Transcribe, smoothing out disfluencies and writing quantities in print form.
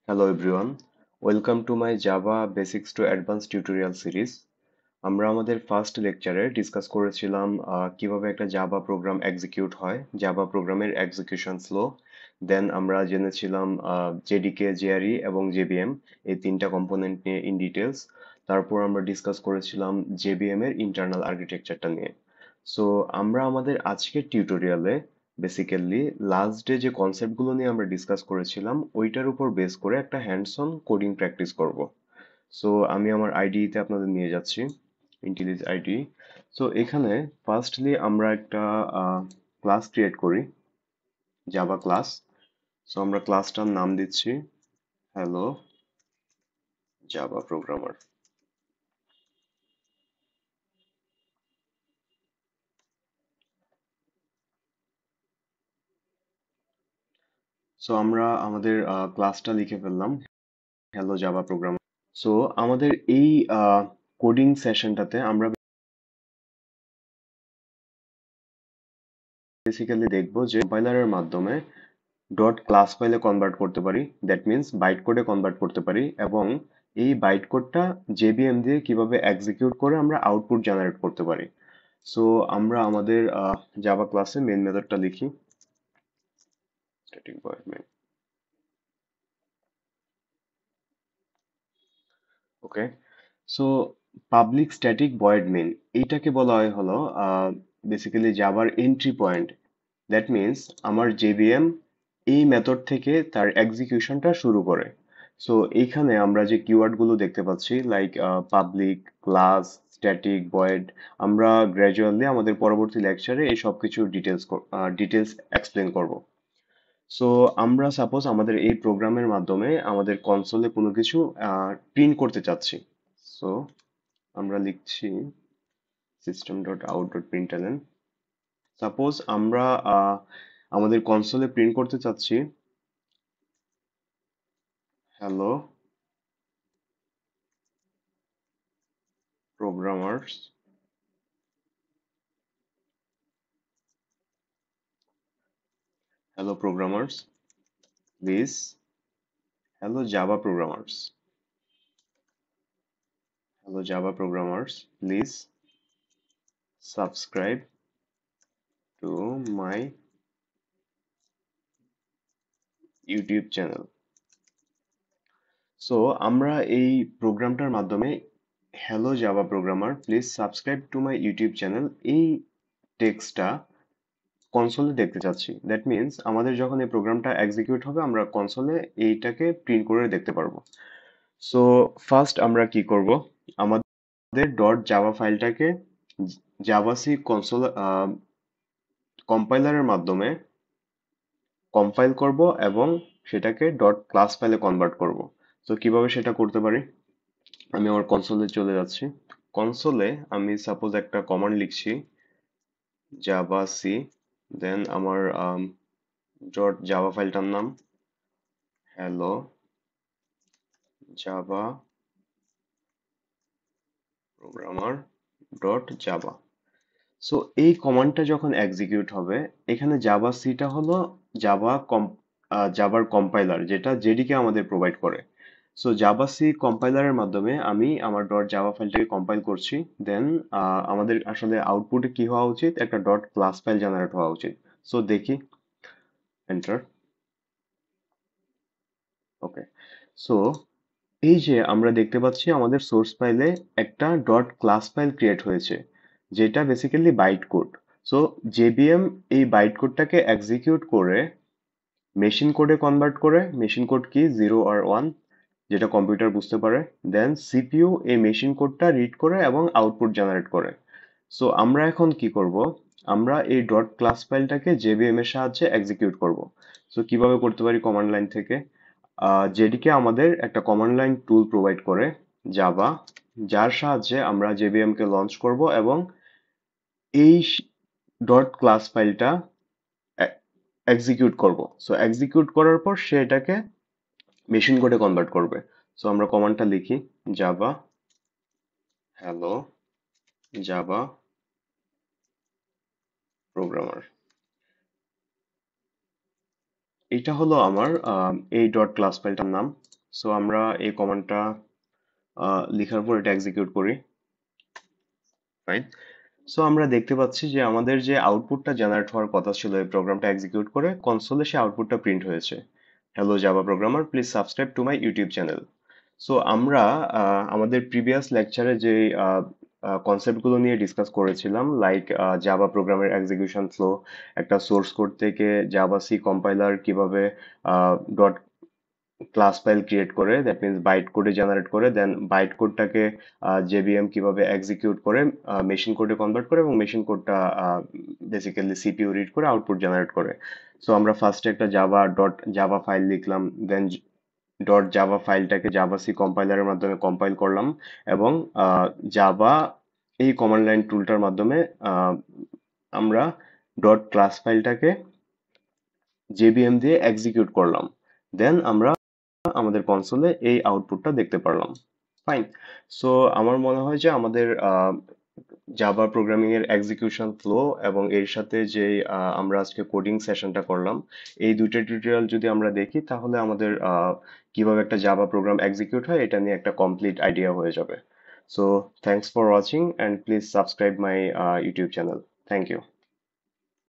Hello everyone, welcome to my Java Basics to Advanced tutorial series. আমরা আমাদের first লেকচারে discuss করেছিলাম কিভাবে একটা জাভা প্রোগ্রাম এক্সিকিউট হয়, জাভা প্রোগ্রামের এক্সিকিউশন ফ্লো। দেন আমরা জেনেছিলাম জেডিকে, জেআরই এবং জেবিএম এই তিনটা কম্পোনেন্ট নিয়ে ইন ডিটেলস। তারপর আমরা ডিসকাস করেছিলাম জেবিএম এর ইন্টারনাল আর্কিটেকচারটা নিয়ে। সো আমরা আমাদের আজকের টিউটোরিয়ালে বেসিক্যালি লাস্ট ডে যে কনসেপ্টগুলো নিয়ে আমরা ডিসকাস করেছিলাম ওইটার উপর বেস করে একটা হ্যান্ডস অন কোডিং প্র্যাকটিস করব। সো আমি আমার আইডিতে আপনাদের নিয়ে যাচ্ছি, ইন্টেলিজ আইডি। সো এখানে ফার্স্টলি আমরা একটা ক্লাস ক্রিয়েট করি, জাভা ক্লাস। সো আমরা ক্লাসটার নাম দিচ্ছি হ্যালো জাভা প্রোগ্রামার। সো আমরা আমাদের ক্লাসটা লিখে ফেললাম, হ্যালো জাভা প্রোগ্রামার। সো আমাদের এই কোডিং সেশনটাতে আমরা বেসিক্যালি দেখবো যে কম্পাইলারের মাধ্যমে ডট ক্লাস ফাইলে কনভার্ট করতে পারি, দ্যাট মিন্স বাইট কোডে কনভার্ট করতে পারি, এবং এই বাইট কোডটা জেবিএম দিয়ে কিভাবে এক্সিকিউট করে আমরা আউটপুট জেনারেট করতে পারি। সো আমরা আমাদের জাভা ক্লাসে মেইন মেথডটা লিখি, static void main. Okay, so public static void main এইটাকে বলা হয় হলো বেসিক্যালি জাভার এন্ট্রি পয়েন্ট। দ্যাট মিন্স আমার জেভিএম এই মেথড থেকে তার এক্সিকিউশনটা শুরু করে। সো এইখানে আমরা যে কিওয়ার্ড গুলো দেখতে পাচ্ছি like public, class, static, void, আমরা গ্র্যাজুয়ালি আমাদের পরবর্তী লেকচারে এই সব কিছু ডিটেলস এক্সপ্লেন করব। সো আমরা সাপোজ আমাদের এই প্রোগ্রামের মাধ্যমে আমাদের কনসোলে কোনো কিছু প্রিন্ট করতে চাচ্ছি। সো আমরা লিখছি system dot out dot প্রিন্টএলএন। Suppose আমরা আমাদের কনসোলে প্রিন্ট করতে চাচ্ছি hello programmers, hello programmers please, hello Java programmers, hello Java programmers please subscribe to my YouTube channel. So আমরা এই প্রোগ্রামটার মাধ্যমে hello Java programmer please subscribe to my YouTube channel এই টেক্সটটা কনসোলে দেখতে চাচ্ছি। দ্যাট মিন্স আমাদের যখন এই প্রোগ্রামটা এক্সিকিউট হবে আমরা কনসোলে এইটাকে প্রিন্ট করে দেখতে পারবো। সো ফার্স্ট আমরা কি করব, আমাদের ডট জাভা ফাইলটাকে জাভাসি কনসোল কম্পাইলারের মাধ্যমে কম্পাইল করব এবং সেটাকে ডট ক্লাস ফাইলে কনভার্ট করব। তো কিভাবে সেটা করতে পারি, আমি আমার কনসোলে চলে যাচ্ছি। কনসোলে আমি সাপোজ একটা কমান্ড লিখছি জাভাসি, দেন আমার ডট জাভা ফাইলটার নাম hello Java programmer dot Java. So এই কমান্ডটা যখন এক্সিকিউট হবে, এখানে জাভা সিটা হলো জাভা জাভার কম্পাইলার যেটা জেডিকে আমাদের প্রোভাইড করে। সো জাভা সি কম্পাইলারের মাধ্যমে আমি আমার ডট জাভা ফাইলটাকে কম্পাইল করছি। দেন আমাদের আসলে আউটপুটে কি হওয়া উচিত, একটা ডট ক্লাস ফাইল জেনারেট হওয়া উচিত। সো দেখি, এন্টার। ওকে, সো এই যে আমরা দেখতে পাচ্ছি আমাদের সোর্স ফাইলে একটা ডট ক্লাস ফাইল ক্রিয়েট হয়েছে যেটা basically byte code. So JVM এই বাইট কোডটাকে এক্সিকিউট করে মেশিন কোডে কনভার্ট করে, মেশিন কোড কি 0 আর 1 যেটা কম্পিউটার বুঝতে পারে। দেন সিপিইউ এই মেশিন কোডটা রিড করে এবং আউটপুট জেনারেট করে। সো আমরা এখন কি করব, আমরা এই ডট ক্লাস ফাইলটাকে জেবিএম এর সাহায্যে এক্সিকিউট করব। সো কিভাবে করতে পারি, কমান্ড লাইন থেকে জেডিকে আমাদের একটা কমান্ড লাইন টুল প্রোভাইড করে জাভা, যার সাহায্যে আমরা জেবিএম কে লঞ্চ করব এবং এই ডট ক্লাস ফাইলটা এক্সিকিউট করব। সো এক্সিকিউট করার পর সে এটাকে মেশিন কোডে কনভার্ট করবে। সো আমরা কমান্ডটা লিখি জাভা হ্যালো জাভা প্রোগ্রামার। এটা হলো আমার এই ডট ক্লাস ফাইলটার নাম। সো আমরা এই কমান্ডটা লেখার পর এটা এক্সিকিউট করি। ফাইন। সো আমরা দেখতে পাচ্ছি যে আমাদের যে আউটপুটটা জেনারেট হওয়ার কথা ছিল এই প্রোগ্রামটা এক্সিকিউট করে কনসোলে সে আউটপুটটা প্রিন্ট হয়েছে। Hello Java programmer, please subscribe to my YouTube channel. So আমরা আমাদের প্রিভিয়াস লেকচারে যে কনসেপ্টগুলো নিয়ে ডিসকাস করেছিলাম, লাইক জাভা প্রোগ্রামের এক্সিকিউশন ফ্লো, একটা সোর্স কোড থেকে জাভা সি কম্পাইলার কিভাবে ডট ক্লাস ফাইল ক্রিয়েট করে, দ্যাট মিনস বাইট কোডে জেনারেট করে, দেন বাইট কোডটাকে জেভিএম কিভাবে এক্সিকিউট করে মেশিন কোডে কনভার্ট করে, এবং মেশিন কোডটা বেসিক্যালি সিপিইউ রিড করে আউটপুট জেনারেট করে। সো আমরা ফার্স্টে একটা জাভা ফাইল লিখলাম, দেন ডট জাভা ফাইলটাকে জাভা সি কম্পাইলারের মাধ্যমে কম্পাইল করলাম, এবং জাভা এই কমান্ড লাইন টুলটার মাধ্যমে আহ, আমরা ডট ক্লাস ফাইলটাকে জেভিএম দিয়ে এক্সিকিউট করলাম। দেন আমরা আমাদের কনসোলে এই আউটপুটটা দেখতে পারলাম। ফাইন। সো আমার মনে হয় যে আমাদের জাভা প্রোগ্রামিং এর এক্সিকিউশন ফ্লো এবং এর সাথে যে আমরা আজকে কোডিং সেশনটা করলাম, এই দুইটা টিউটোরিয়াল যদি আমরা দেখি তাহলে আমাদের কিভাবে একটা জাভা প্রোগ্রাম এক্সিকিউট হয় এটা নিয়ে একটা কমপ্লিট আইডিয়া হয়ে যাবে। So thanks for watching, and please subscribe my YouTube channel. Thank you.